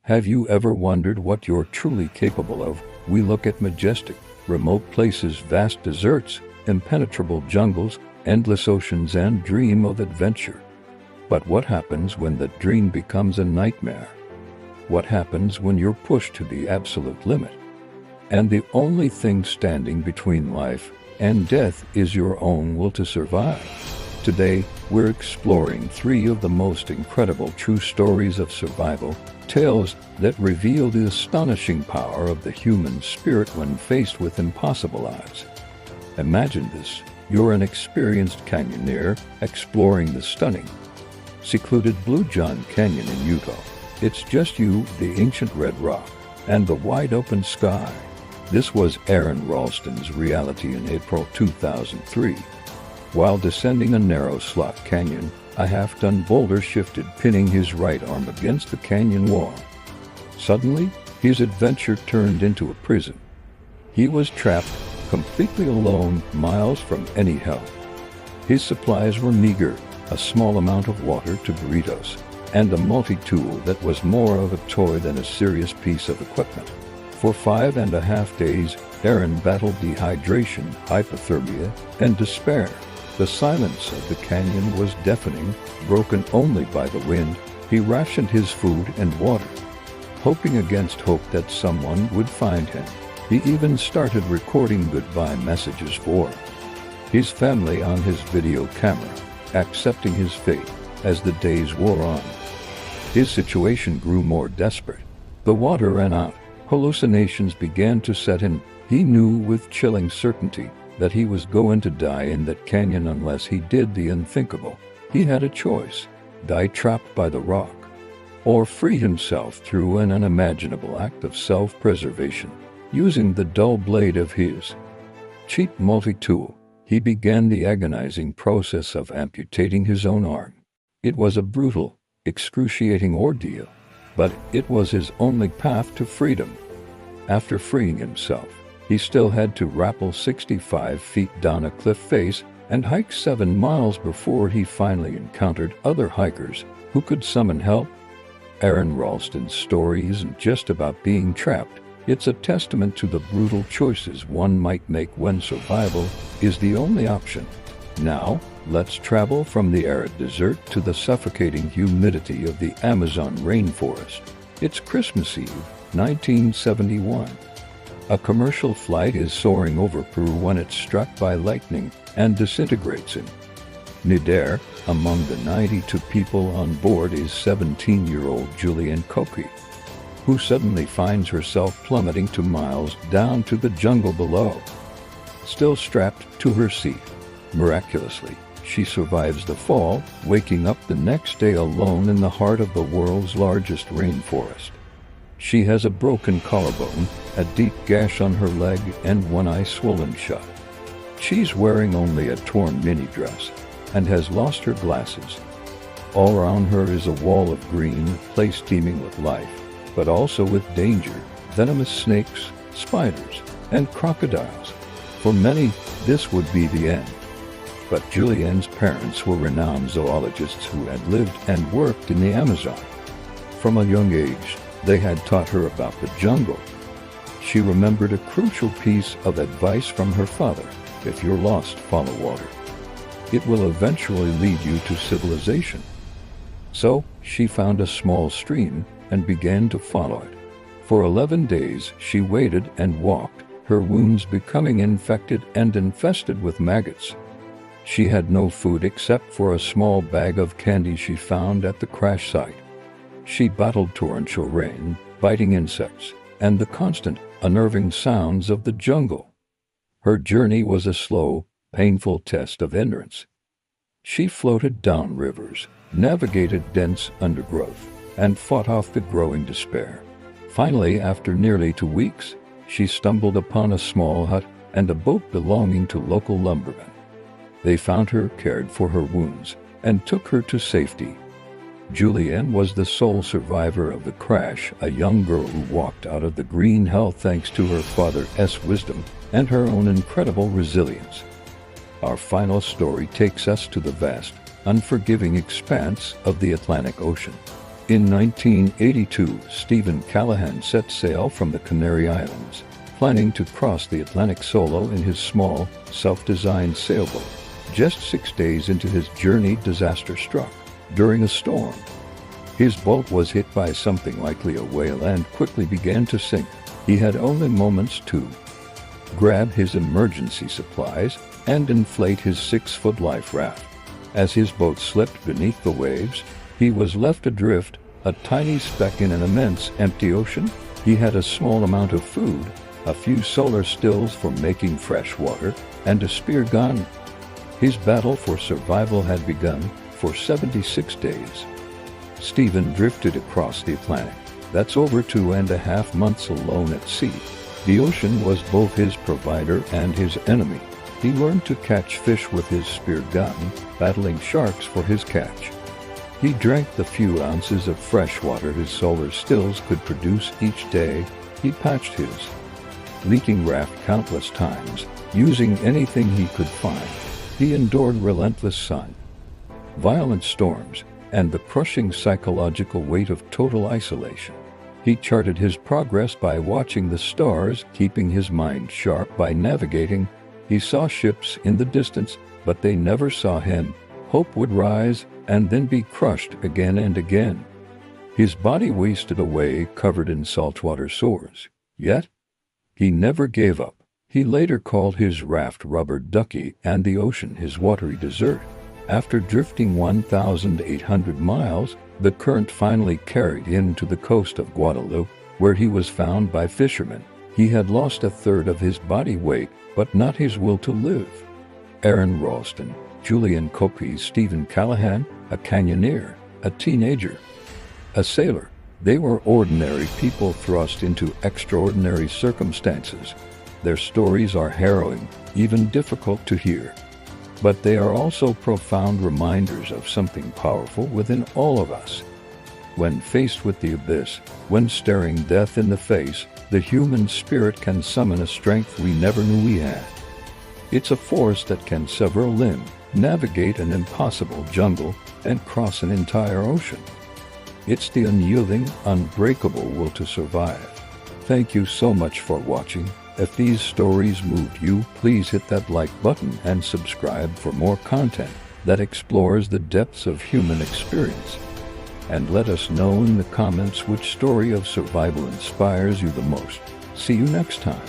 Have you ever wondered what you're truly capable of? We look at majestic, remote places, vast deserts, impenetrable jungles, endless oceans, and dream of adventure. But what happens when the dream becomes a nightmare? What happens when you're pushed to the absolute limit? And the only thing standing between life and death is your own will to survive. Today, we're exploring 3 of the most incredible true stories of survival, tales that reveal the astonishing power of the human spirit when faced with impossible odds. Imagine this: you're an experienced canyoneer exploring the stunning, secluded Blue John Canyon in Utah. It's just you, the ancient red rock, and the wide-open sky. This was Aaron Ralston's reality in April 2003. While descending a narrow slot canyon, a half-ton boulder shifted, pinning his right arm against the canyon wall. Suddenly, his adventure turned into a prison. He was trapped, completely alone, miles from any help. His supplies were meager: a small amount of water to burritos, and a multi-tool that was more of a toy than a serious piece of equipment. For 5.5 days, Aaron battled dehydration, hypothermia, and despair. The silence of the canyon was deafening, broken only by the wind. He rationed his food and water, hoping against hope that someone would find him. He even started recording goodbye messages for his family on his video camera, accepting his fate as the days wore on. His situation grew more desperate. The water ran out. Hallucinations began to set in. He knew with chilling certainty that he was going to die in that canyon unless he did the unthinkable. He had a choice: die trapped by the rock, or free himself through an unimaginable act of self-preservation. Using the dull blade of his cheap multi-tool, he began the agonizing process of amputating his own arm. It was a brutal, excruciating ordeal, but it was his only path to freedom. After freeing himself, he still had to rappel 65 feet down a cliff face and hike 7 miles before he finally encountered other hikers who could summon help. Aaron Ralston's story isn't just about being trapped. It's a testament to the brutal choices one might make when survival is the only option. Now, let's travel from the arid desert to the suffocating humidity of the Amazon rainforest. It's Christmas Eve, 1971. A commercial flight is soaring over Peru when it's struck by lightning and disintegrates in midair. Among the 92 people on board is 17-year-old Julianne Koki, who suddenly finds herself plummeting 2 miles down to the jungle below. Still strapped to her seat, miraculously, she survives the fall, waking up the next day alone in the heart of the world's largest rainforest. She has a broken collarbone, a deep gash on her leg, and one eye swollen shut. She's wearing only a torn mini dress and has lost her glasses. All around her is a wall of green, a place teeming with life, but also with danger: venomous snakes, spiders, and crocodiles. For many, this would be the end. But Julianne's parents were renowned zoologists who had lived and worked in the Amazon. From a young age, they had taught her about the jungle. She remembered a crucial piece of advice from her father: if you're lost, follow water. It will eventually lead you to civilization. So, she found a small stream and began to follow it. For 11 days, she waited and walked, her wounds becoming infected and infested with maggots. She had no food except for a small bag of candy she found at the crash site. She battled torrential rain, biting insects, and the constant, unnerving sounds of the jungle. Her journey was a slow, painful test of endurance. She floated down rivers, navigated dense undergrowth, and fought off the growing despair. Finally, after nearly 2 weeks, she stumbled upon a small hut and a boat belonging to local lumbermen. They found her, cared for her wounds, and took her to safety. Julianne was the sole survivor of the crash, a young girl who walked out of the green hell thanks to her father's wisdom and her own incredible resilience. Our final story takes us to the vast, unforgiving expanse of the Atlantic Ocean. In 1982, Stephen Callahan set sail from the Canary Islands, planning to cross the Atlantic solo in his small, self-designed sailboat. Just 6 days into his journey, disaster struck. During a storm, his boat was hit by something likely a whale and quickly began to sink. He had only moments to grab his emergency supplies and inflate his 6-foot life raft. As his boat slipped beneath the waves, he was left adrift, a tiny speck in an immense, empty ocean. He had a small amount of food, a few solar stills for making fresh water, and a spear gun. His battle for survival had begun. For 76 days, Stephen drifted across the Atlantic. That's over 2.5 months alone at sea. The ocean was both his provider and his enemy. He learned to catch fish with his spear gun, battling sharks for his catch. He drank the few ounces of fresh water his solar stills could produce each day. He patched his leaking raft countless times, using anything he could find. He endured relentless sun, violent storms, and the crushing psychological weight of total isolation. He charted his progress by watching the stars, keeping his mind sharp by navigating. He saw ships in the distance, but they never saw him. Hope would rise and then be crushed again and again. His body wasted away, covered in saltwater sores. Yet, he never gave up. He later called his raft Rubber Ducky and the ocean his watery desert. After drifting 1,800 miles, the current finally carried him to the coast of Guadeloupe, where he was found by fishermen. He had lost a third of his body weight, but not his will to live. Aaron Ralston, Julian Cope, Stephen Callahan, a canyoneer, a teenager, a sailor. They were ordinary people thrust into extraordinary circumstances. Their stories are harrowing, even difficult to hear. But they are also profound reminders of something powerful within all of us. When faced with the abyss, when staring death in the face, the human spirit can summon a strength we never knew we had. It's a force that can sever a limb, navigate an impossible jungle, and cross an entire ocean. It's the unyielding, unbreakable will to survive. Thank you so much for watching. If these stories moved you, please hit that like button and subscribe for more content that explores the depths of human experience. And let us know in the comments which story of survival inspires you the most. See you next time.